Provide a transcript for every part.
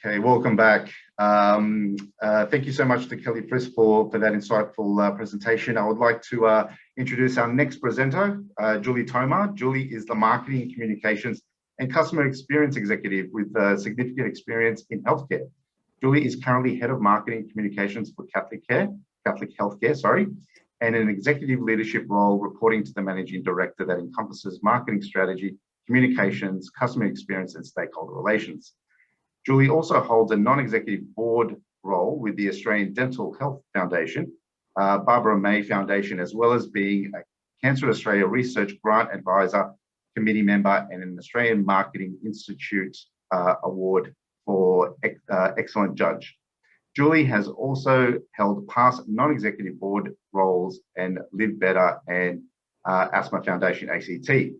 Okay, welcome back. Thank you so much to Kelly Frisk for that insightful presentation. I would like to introduce our next presenter, Julie Toma. Julie is the Marketing, Communications and Customer Experience Executive with significant experience in healthcare. Julie is currently Head of Marketing Communications for Catholic Healthcare, and an executive leadership role reporting to the Managing Director that encompasses marketing strategy, communications, customer experience, and stakeholder relations. Julie also holds a non-executive board role with the Australian Dental Health Foundation, Barbara May Foundation, as well as being a Cancer Australia Research Grant Advisor, committee member, and an Australian Marketing Institute Award for Excellent Judge. Julie has also held past non-executive board roles and Live Better and Asthma Foundation ACT.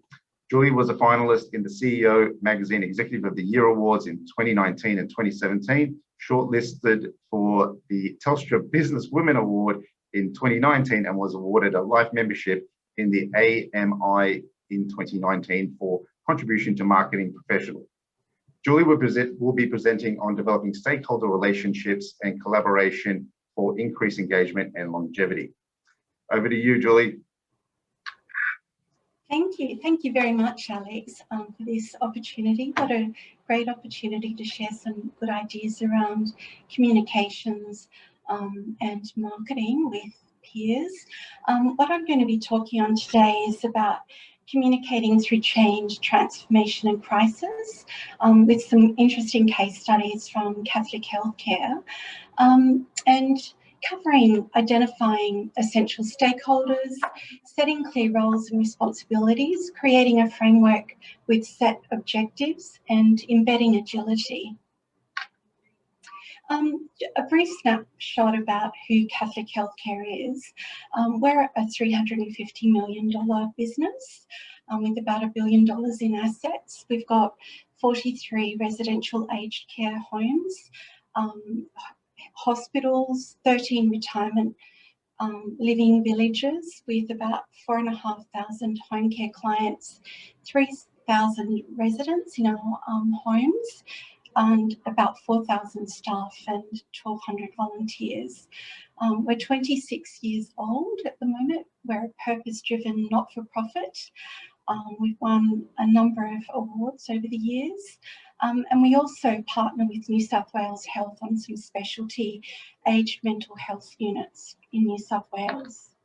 Julie was a finalist in the CEO Magazine Executive of the Year Awards in 2019 and 2017, shortlisted for the Telstra Business Women Award in 2019, and was awarded a life membership in the AMI in 2019 for contribution to marketing professional. Julie will be presenting on developing stakeholder relationships and collaboration for increased engagement and longevity. Over to you, Julie. Thank you. Thank you very much, Alex, for this opportunity. What a great opportunity to share some good ideas around communications and marketing with peers. What I'm going to be talking on today is about communicating through change, transformation and crisis, with some interesting case studies from Catholic Healthcare, and covering identifying essential stakeholders, setting clear roles and responsibilities, creating a framework with set objectives, and embedding agility. A brief snapshot about who Catholic Healthcare is. We're a $350 million business with about $1 billion in assets. We've got 43 residential aged care homes, hospitals, 13 retirement living villages with about 4,500 home care clients, 3,000 residents in our homes, and about 4,000 staff and 1,200 volunteers. We're 26 years old at the moment. We're a purpose-driven not-for-profit. We've won a number of awards over the years. And we also partner with New South Wales Health on some specialty aged mental health units in New South Wales.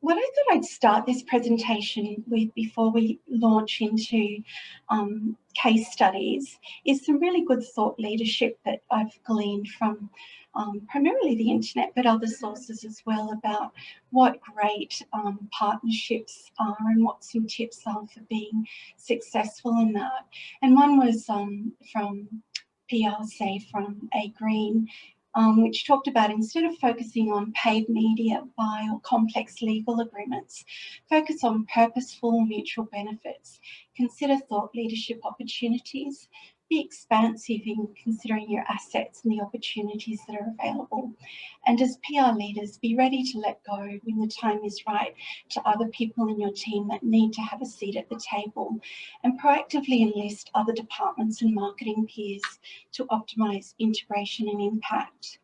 What I thought I'd start this presentation with before we launch into case studies is some really good thought leadership that I've gleaned from primarily the internet, but other sources as well, about what great partnerships are and what some tips are for being successful in that. And one was from PRC, from A Green, which talked about, instead of focusing on paid media, buy or complex legal agreements, focus on purposeful mutual benefits. Consider thought leadership opportunities. Be expansive in considering your assets and the opportunities that are available. And as PR leaders, be ready to let go when the time is right to other people in your team that need to have a seat at the table, and proactively enlist other departments and marketing peers to optimise integration and impact.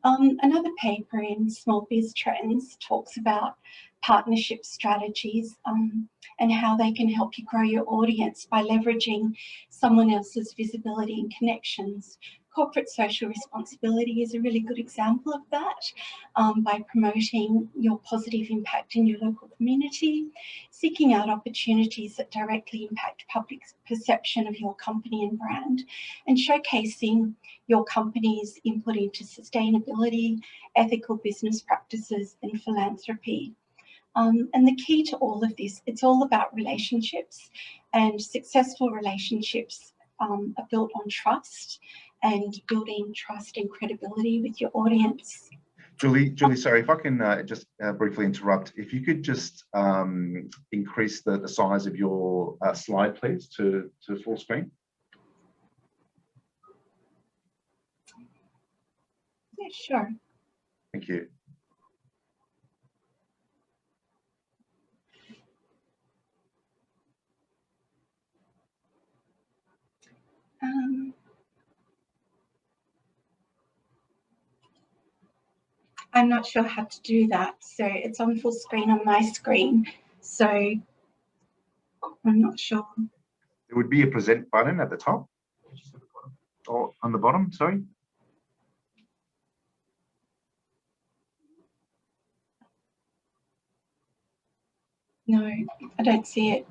Another paper in Small Biz Trends talks about partnership strategies and how they can help you grow your audience by leveraging someone else's visibility and connections. Corporate social responsibility is a really good example of that, by promoting your positive impact in your local community, seeking out opportunities that directly impact public perception of your company and brand, and showcasing your company's input into sustainability, ethical business practices, and philanthropy. And the key to all of this, it's all about relationships, and successful relationships are built on trust, and building trust and credibility with your audience. Julie, sorry, if I can just briefly interrupt. If you could just increase the size of your slide, please, to full screen. Yeah, sure. Thank you. I'm not sure how to do that. So it's on full screen on my screen. So I'm not sure. There would be a present button at the top or on the bottom, sorry. No, I don't see it.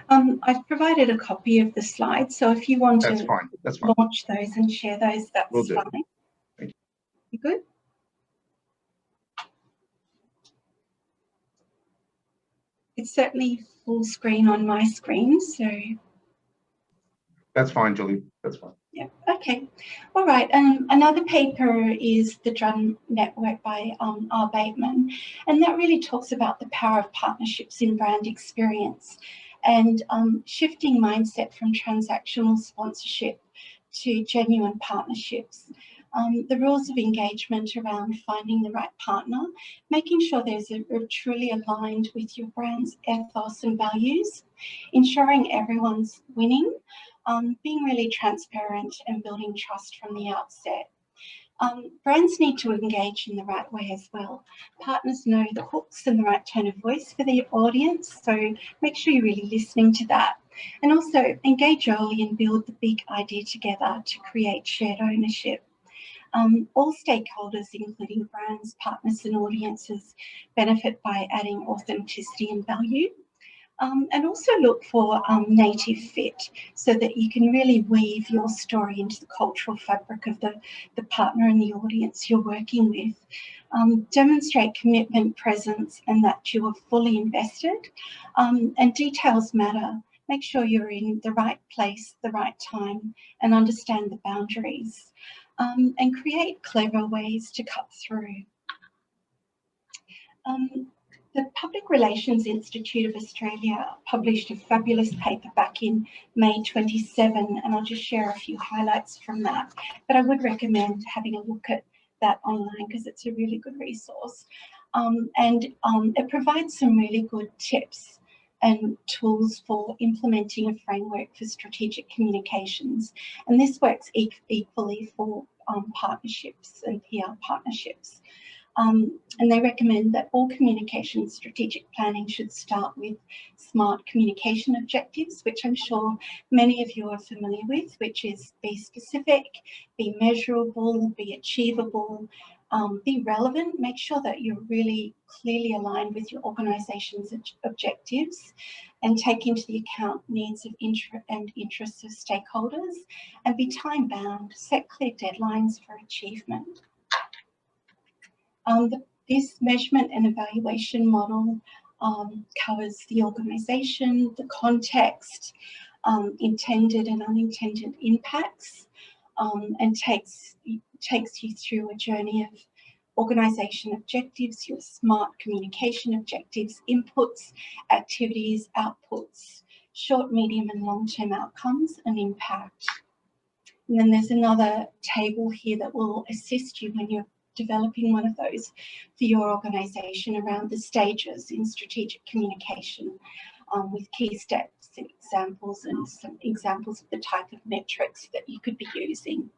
I've provided a copy of the slides, so if you want That's to fine. That's fine. launch those and share those, that's Will do. fine. Thank you. You good? It's certainly full screen on my screen, so That's fine, Julie. That's fine. yeah, okay. All right, another paper is the Drug Network by R. Bateman, and that really talks about the power of partnerships in brand experience and shifting mindset from transactional sponsorship to genuine partnerships. The rules of engagement around finding the right partner, making sure there's a truly aligned with your brand's ethos and values, ensuring everyone's winning, being really transparent and building trust from the outset. Brands need to engage in the right way as well. Partners know the hooks and the right tone of voice for their audience, so make sure you're really listening to that. And also engage early and build the big idea together to create shared ownership. All stakeholders, including brands, partners and audiences, benefit by adding authenticity and value. And also look for native fit so that you can really weave your story into the cultural fabric of the partner and the audience you're working with. Demonstrate commitment, presence, and that you are fully invested. And details matter. Make sure you're in the right place, the right time, and understand the boundaries. And create clever ways to cut through. The Public Relations Institute of Australia published a fabulous paper back in May 27, and I'll just share a few highlights from that. But I would recommend having a look at that online because it's a really good resource. It provides some really good tips and tools for implementing a framework for strategic communications. And this works equally for partnerships and PR partnerships. And they recommend that all communication strategic planning should start with SMART communication objectives, which I'm sure many of you are familiar with, which is be specific, be measurable, be achievable, be relevant, make sure that you're really clearly aligned with your organisation's objectives and take into the account needs of interests of stakeholders, and be time bound, set clear deadlines for achievement. This measurement and evaluation model covers the organisation, the context, intended and unintended impacts, and takes you through a journey of organisation objectives, your SMART communication objectives, inputs, activities, outputs, short, medium and long-term outcomes and impact. And then there's another table here that will assist you when you're developing one of those for your organisation around the stages in strategic communication, with key steps and some examples of the type of metrics that you could be using.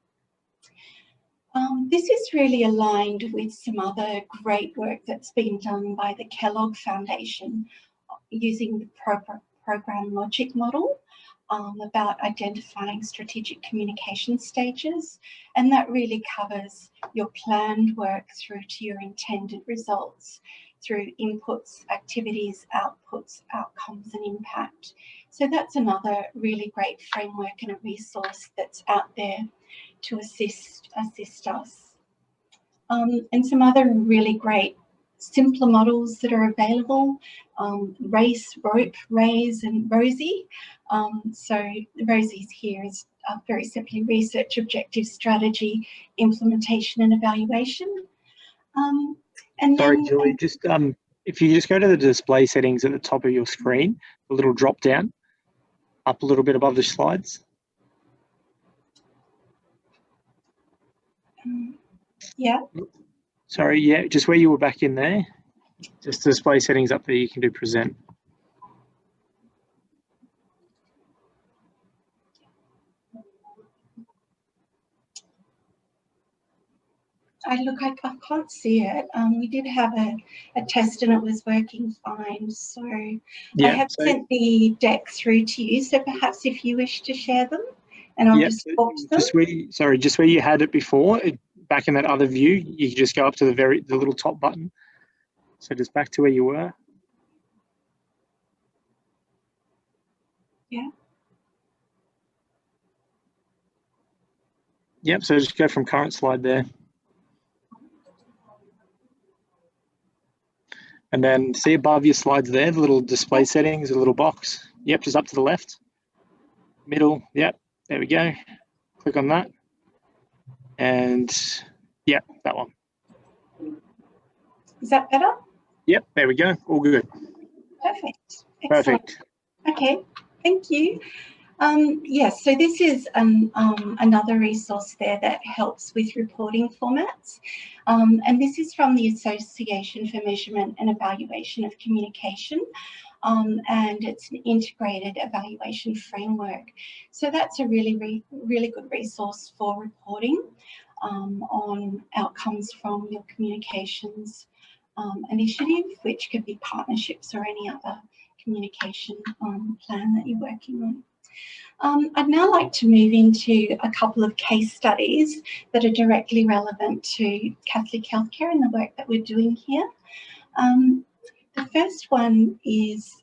This is really aligned with some other great work that's been done by the Kellogg Foundation using the program logic model. About identifying strategic communication stages, and that really covers your planned work through to your intended results through inputs, activities, outputs, outcomes and impact. So that's another really great framework and a resource that's out there to assist us. And some other really great simpler models that are available, RACE, ROPE, RAISE and ROSI. So ROSI's here is very simply research, objective, strategy, implementation and evaluation. Sorry, Julie, just if you just go to the display settings at the top of your screen, the little drop down, up a little bit above the slides. Yeah. Sorry, yeah, just where you were back in there. Just the display settings up there, you can do present. I can't see it. We did have a test and it was working fine. So Yeah, I have sent the deck through to you. So perhaps if you wish to share them, and I'll just talk to them. Just where you had it before, back in that other view, you can just go up to the little top button. So just back to where you were. Yeah. Yep, so just go from current slide there. And then see above your slides there, the little display settings, a little box. Yep, just up to the left. Middle, yep, there we go. Click on that. And yep, that one. Is that better? Yep, there we go, all good. Perfect. Excellent. Perfect. Okay, thank you. Yes, so this is another resource there that helps with reporting formats. And this is from the Association for Measurement and Evaluation of Communication. And it's an integrated evaluation framework. So that's a really good resource for reporting on outcomes from your communications initiative, which could be partnerships or any other communication plan that you're working on. I'd now like to move into a couple of case studies that are directly relevant to Catholic healthcare and the work that we're doing here. The first one is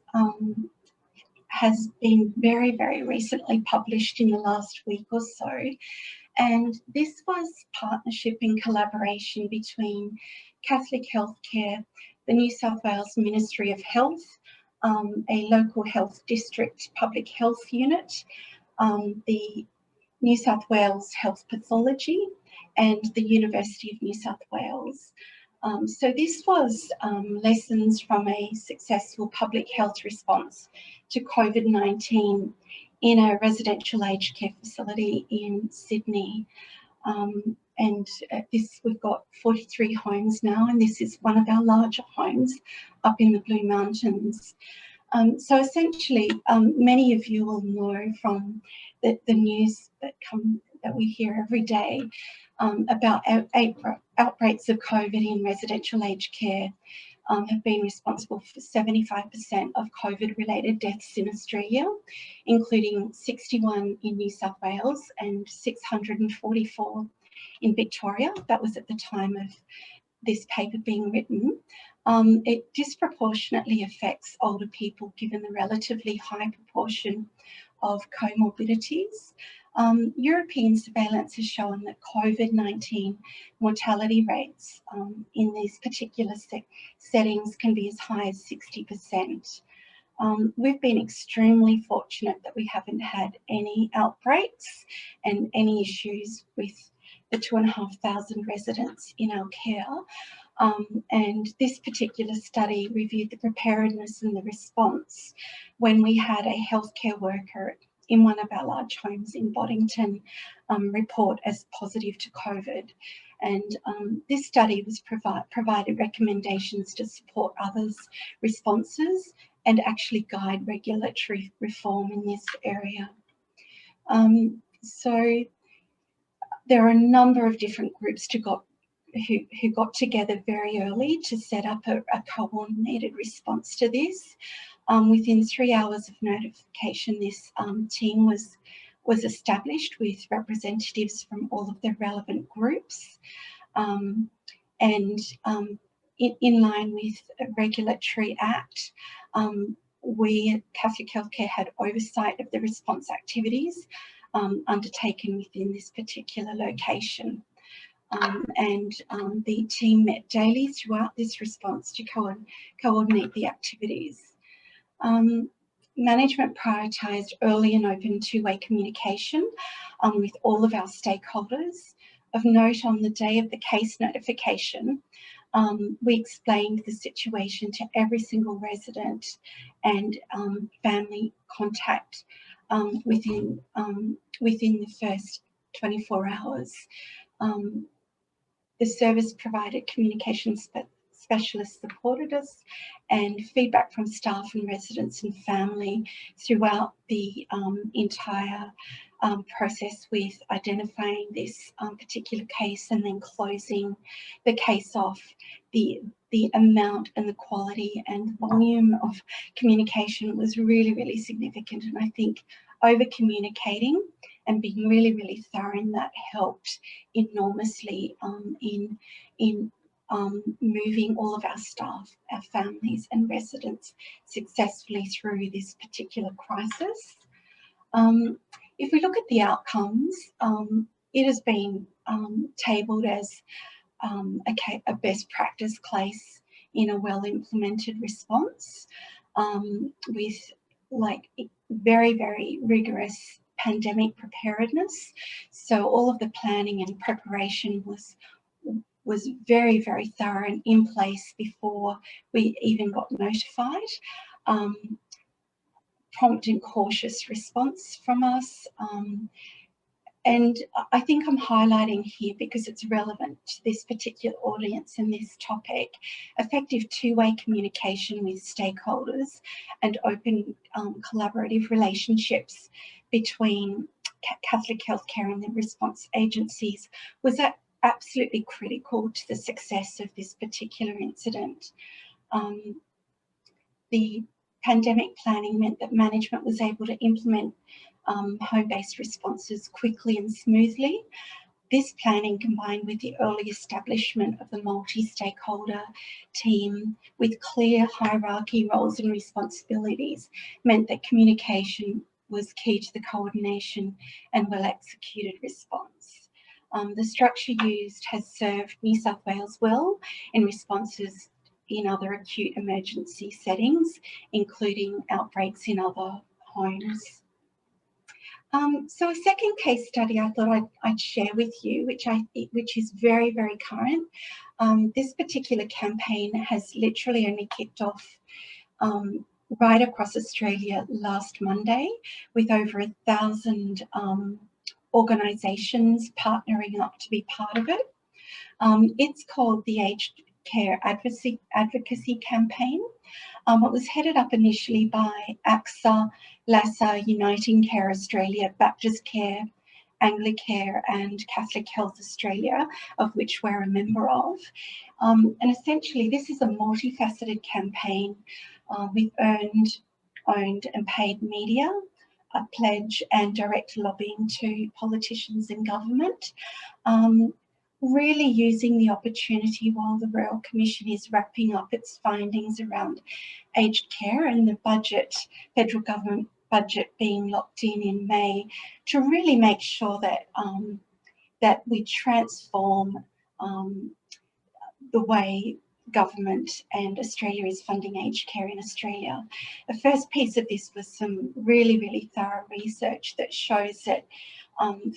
has been very recently published in the last week or so, and this was partnership and collaboration between Catholic Healthcare, the New South Wales Ministry of Health, a local health district public health unit, the New South Wales Health Pathology, and the University of New South Wales. So this was lessons from a successful public health response to COVID-19 in a residential aged care facility in Sydney. And we've got 43 homes now, and this is one of our larger homes up in the Blue Mountains. So essentially, many of you will know from the news that we hear every day about outbreaks of COVID in residential aged care have been responsible for 75% of COVID-related deaths in Australia, including 61 in New South Wales and 644 in Victoria. That was at the time of this paper being written. It disproportionately affects older people given the relatively high proportion of comorbidities. European surveillance has shown that COVID-19 mortality rates in these particular settings can be as high as 60%. We've been extremely fortunate that we haven't had any outbreaks and any issues with the 2,500 residents in our care. And this particular study reviewed the preparedness and the response when we had a healthcare worker in one of our large homes in Boddington report as positive to COVID. And this study was provided recommendations to support others' responses and actually guide regulatory reform in this area. So there are a number of different groups who got together very early to set up a coordinated response to this. Within 3 hours of notification, this team was established with representatives from all of the relevant groups, and in line with a regulatory act, we at Catholic Healthcare had oversight of the response activities undertaken within this particular location. The team met daily throughout this response to coordinate the activities. Management prioritised early and open two-way communication with all of our stakeholders. Of note, on the day of the case notification, we explained the situation to every single resident and family contact within the first 24 hours. The service provided communication specialists supported us, and feedback from staff and residents and family throughout the entire process with identifying this particular case and then closing the case off. The amount and the quality and volume of communication was really, really significant. And I think over communicating and being really, really thorough in that helped enormously in moving all of our staff, our families and residents successfully through this particular crisis. If we look at the outcomes, it has been tabled as a best practice case in a well-implemented response with like very, very rigorous pandemic preparedness. So all of the planning and preparation was very, very thorough and in place before we even got notified. Prompt and cautious response from us. And I think I'm highlighting here because it's relevant to this particular audience and this topic, effective two-way communication with stakeholders and open collaborative relationships between Catholic Healthcare and the response agencies was absolutely critical to the success of this particular incident. The pandemic planning meant that management was able to implement home-based responses quickly and smoothly. This planning, combined with the early establishment of the multi-stakeholder team with clear hierarchy, roles and responsibilities, meant that communication was key to the coordination and well-executed response. The structure used has served New South Wales well in responses in other acute emergency settings, including outbreaks in other homes. So a second case study I thought I'd share with you, which is very, very current. This particular campaign has literally only kicked off right across Australia last Monday, with over 1,000 organisations partnering up to be part of it. It's called the Aged Care Advocacy Campaign. It was headed up initially by AXA, LASA, Uniting Care Australia, Baptist Care, Anglicare and Catholic Health Australia, of which we're a member of. And essentially this is a multifaceted campaign with earned, owned and paid media, a pledge and direct lobbying to politicians and government. Really using the opportunity while the Royal Commission is wrapping up its findings around aged care and the budget, federal government budget being locked in May, to really make sure that that we transform the way government and Australia is funding aged care in Australia. The first piece of this was some really, really thorough research that shows that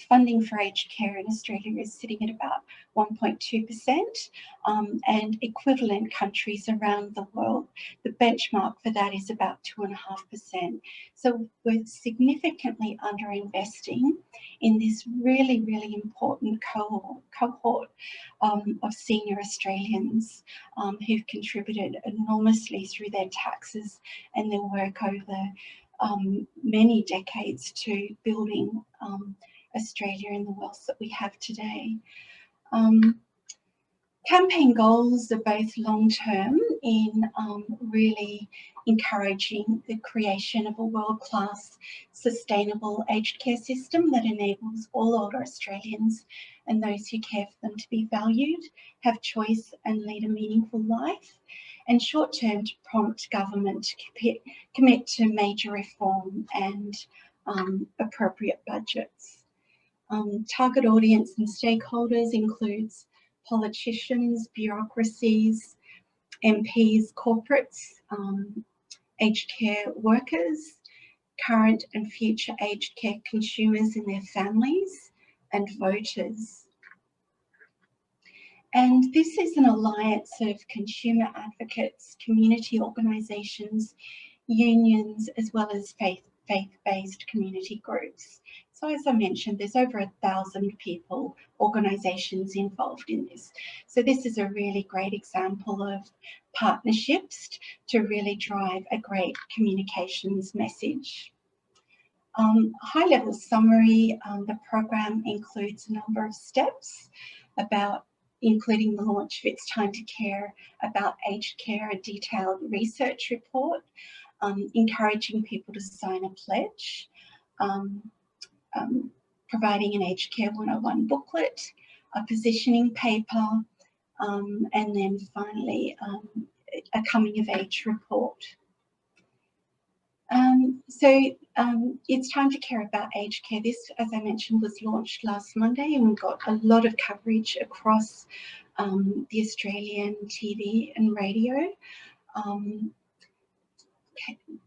funding for aged care in Australia is sitting at about 1.2%, and equivalent countries around the world, the benchmark for that is about 2.5%. So we're significantly underinvesting in this really, really important cohort of senior Australians who've contributed enormously through their taxes and their work over many decades to building Australia in the wealth that we have today. Campaign goals are both long-term in really encouraging the creation of a world-class sustainable aged care system that enables all older Australians and those who care for them to be valued, have choice and lead a meaningful life, and short-term to prompt government to commit to major reform and appropriate budgets. Target audience and stakeholders includes politicians, bureaucracies, MPs, corporates, aged care workers, current and future aged care consumers and their families, and voters. And this is an alliance of consumer advocates, community organisations, unions, as well as faith-based community groups. So as I mentioned, there's over 1,000 people, organisations involved in this. So this is a really great example of partnerships to really drive a great communications message. High-level summary, the program includes a number of steps including the launch of It's Time to Care, about aged care, a detailed research report, encouraging people to sign a pledge, providing an Aged Care 101 booklet, a positioning paper, and then finally a coming of age report. It's Time to Care about aged care. This, as I mentioned, was launched last Monday, and we got a lot of coverage across the Australian TV and radio.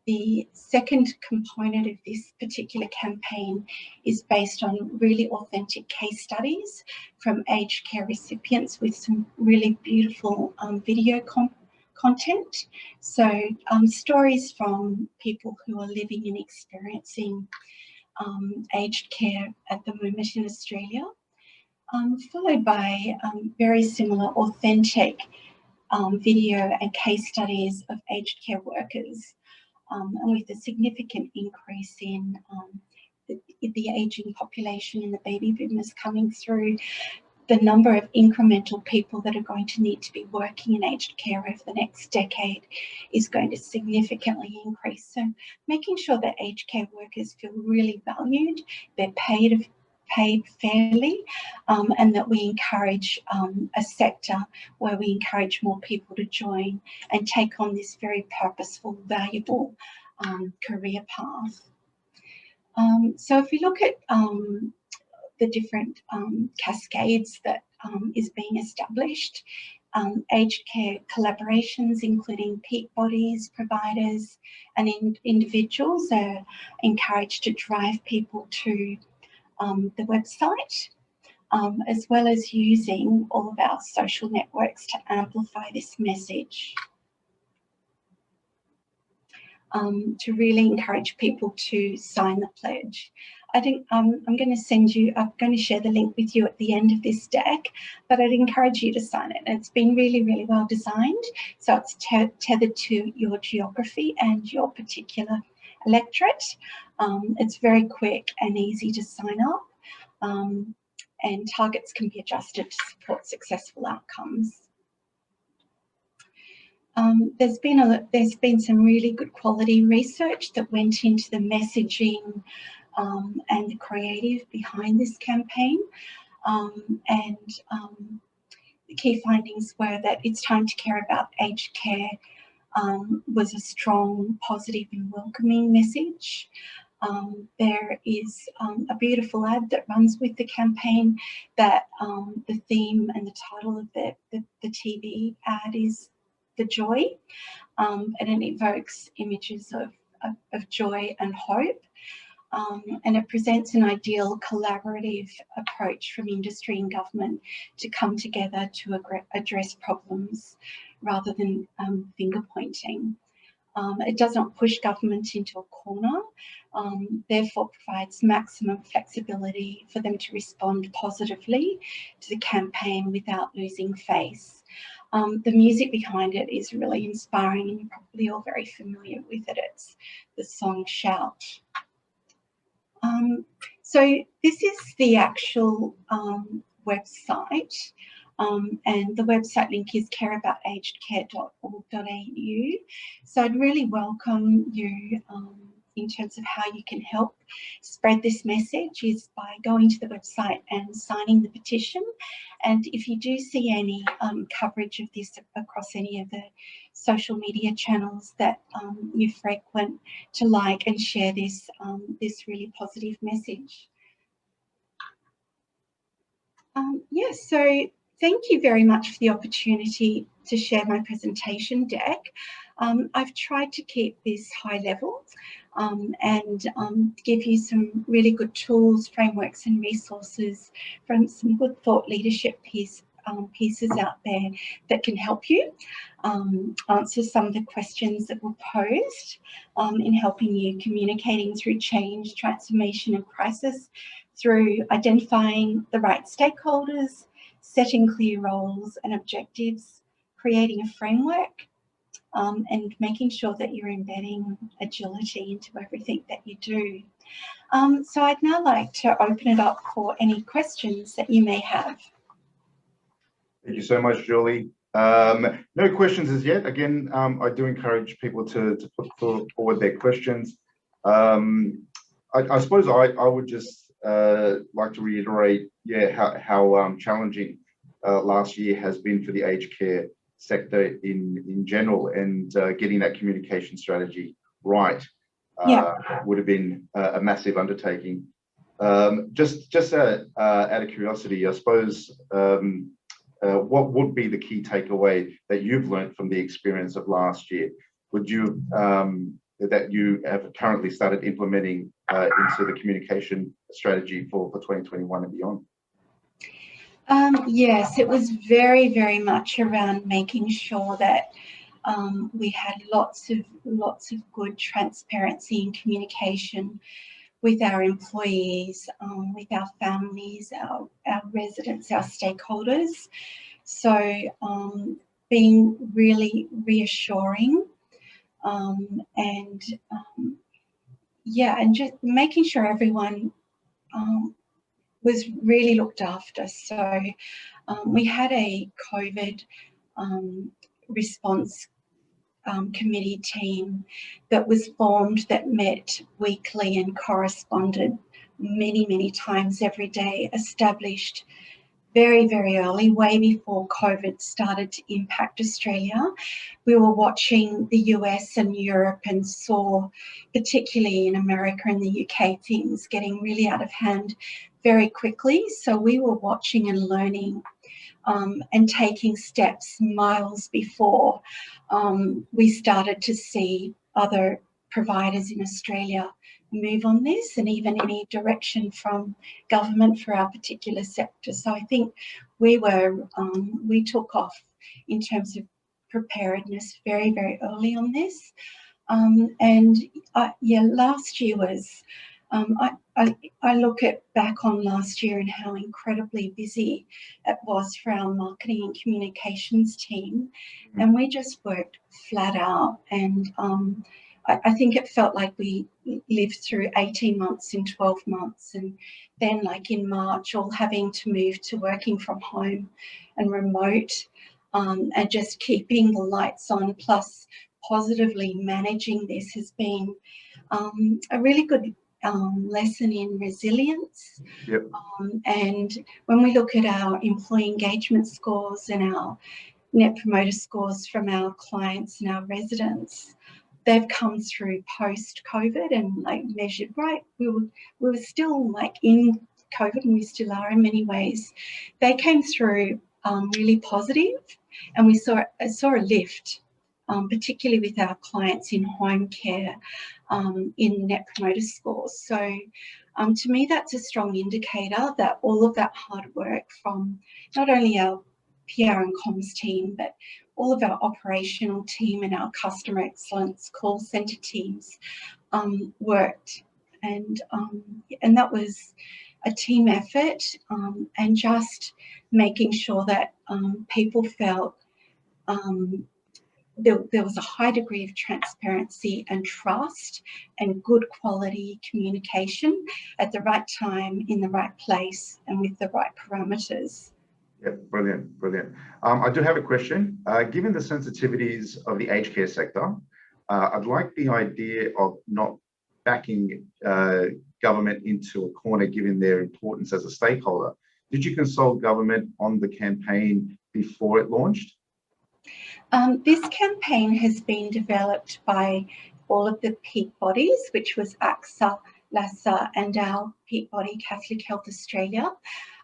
The second component of this particular campaign is based on really authentic case studies from aged care recipients with some really beautiful video content. So stories from people who are living and experiencing aged care at the moment in Australia, followed by very similar authentic video and case studies of aged care workers, and with a significant increase in the ageing population and the baby boomers coming through, the number of incremental people that are going to need to be working in aged care over the next decade is going to significantly increase. So making sure that aged care workers feel really valued, they're paid fairly, and that we encourage a sector where we encourage more people to join and take on this very purposeful, valuable career path. So if we look at the different cascades that is being established, aged care collaborations, including peak bodies, providers, and individuals are encouraged to drive people to the website, as well as using all of our social networks to amplify this message, to really encourage people to sign the pledge. I think I'm going to share the link with you at the end of this deck, but I'd encourage you to sign it. It's been really, really well designed. So it's tethered to your geography and your particular electorate. It's very quick and easy to sign up, and targets can be adjusted to support successful outcomes. There's been some really good quality research that went into the messaging and the creative behind this campaign, and the key findings were that It's Time to Care about aged care was a strong, positive and welcoming message. There is a beautiful ad that runs with the campaign that the theme and the title of the TV ad is The Joy, and it evokes images of joy and hope, and it presents an ideal collaborative approach from industry and government to come together to address problems rather than finger pointing. It doesn't push government into a corner, therefore provides maximum flexibility for them to respond positively to the campaign without losing face. The music behind it is really inspiring, and you're probably all very familiar with it. It's the song Shout. So this is the actual website. And the website link is careaboutagedcare.org.au. So I'd really welcome you in terms of how you can help spread this message is by going to the website and signing the petition. And if you do see any coverage of this across any of the social media channels that you frequent, to like and share this, this really positive message. Yes, so thank you very much for the opportunity to share my presentation deck. I've tried to keep this high level and give you some really good tools, frameworks and resources from some good thought leadership pieces out there that can help you answer some of the questions that were posed in helping you communicating through change, transformation and crisis, through identifying the right stakeholders, setting clear roles and objectives, creating a framework, and making sure that you're embedding agility into everything that you do. So I'd now like to open it up for any questions that you may have. Thank you so much, Julie. No questions as yet. Again, I do encourage people to put forward their questions. I suppose I would just like to reiterate, how challenging last year has been for the aged care sector in general, and getting that communication strategy right would have been a massive undertaking. Just out of curiosity, I suppose, what would be the key takeaway that you've learned from the experience of last year? Would you that you have currently started implementing into the communication strategy for 2021 and beyond? Yes, it was very, very much around making sure that we had lots of good transparency and communication with our employees, with our families, our residents, our stakeholders. So being really reassuring, and just making sure everyone was really looked after. So we had a COVID response committee team that was formed, that met weekly and corresponded many times every day, established very, very early, way before COVID started to impact Australia. We were watching the US and Europe and saw, particularly in America and the UK, things getting really out of hand very quickly. So we were watching and learning and taking steps miles before we started to see other providers in Australia move on this, and even any direction from government for our particular sector. So I think we took off in terms of preparedness very, very early on this. Last year was, I look back on last year and how incredibly busy it was for our marketing and communications team, and we just worked flat out. And I think it felt like we lived through 18 months in 12 months, and then like in March, all having to move to working from home and remote, and just keeping the lights on, plus positively managing this has been a really good lesson in resilience. Yep. And when we look at our employee engagement scores and our net promoter scores from our clients and our residents, they've come through post-COVID and like measured right. We were still like in COVID, and we still are in many ways. They came through really positive, and we saw a lift, particularly with our clients in home care, in net promoter scores. So to me, that's a strong indicator that all of that hard work from not only our PR and comms team, but all of our operational team and our customer excellence call centre teams worked. And that was a team effort, and just making sure that people felt there was a high degree of transparency and trust and good quality communication at the right time, in the right place, and with the right parameters. Yeah, brilliant, brilliant. I do have a question. Given the sensitivities of the aged care sector, I'd like the idea of not backing government into a corner, given their importance as a stakeholder. Did you consult government on the campaign before it launched? This campaign has been developed by all of the peak bodies, which was AXA, LASA, and our peak body, Catholic Health Australia.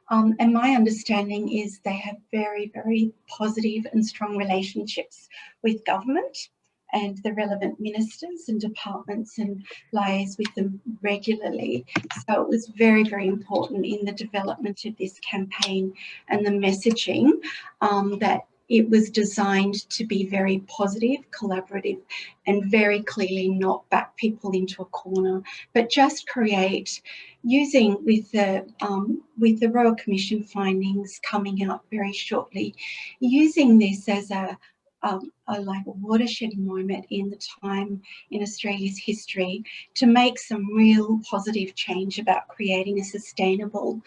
And my understanding is they have very, very positive and strong relationships with government and the relevant ministers and departments, and liaise with them regularly. So it was very, very important in the development of this campaign and the messaging that it was designed to be very positive, collaborative, and very clearly not back people into a corner, but just create, using with the Royal Commission findings coming out very shortly, using this as a like a watershed moment in the time in Australia's history to make some real positive change about creating a sustainable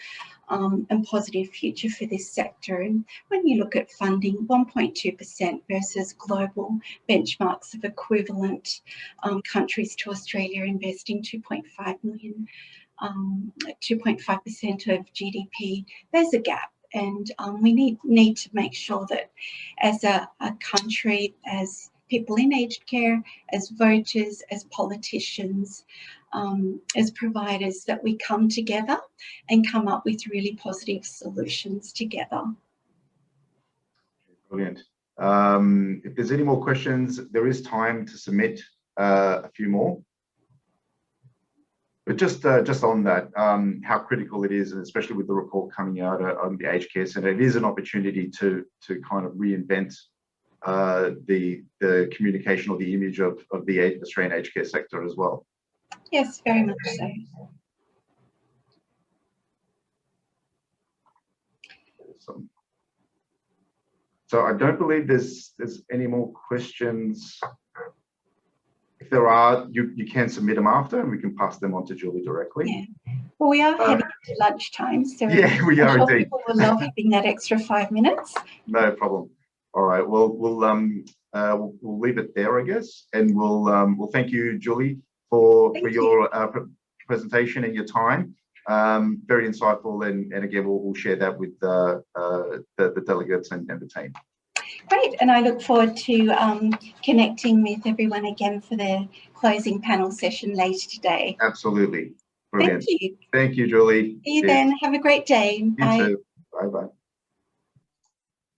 and positive future for this sector. And when you look at funding, 1.2% versus global benchmarks of equivalent countries to Australia investing 2.5 million, 2.5% of GDP, there's a gap. And we need to make sure that as a country, as people in aged care, as voters, as politicians, as providers, that we come together and come up with really positive solutions together. Brilliant. If there's any more questions, there is time to submit a few more. But just on that, how critical it is, and especially with the report coming out on the aged care centre, it is an opportunity to kind of reinvent the communication or the image of the Australian aged care sector as well. Yes, very much so. Awesome. So I don't believe there's any more questions. If there are, you can submit them after, and we can pass them on to Julie directly. Yeah. Well, we are heading to lunchtime, so yeah, we are indeed. People will love having that extra 5 minutes. No problem. All right. Well, we'll leave it there, I guess, and we'll thank you, Julie, for your presentation and your time. Very insightful, and again, we'll share that with the delegates and the team. Great, and I look forward to connecting with everyone again for the closing panel session later today. Absolutely. Brilliant. Thank you. Thank you, Julie. See you then. Have a great day. You Bye. too. Bye-bye.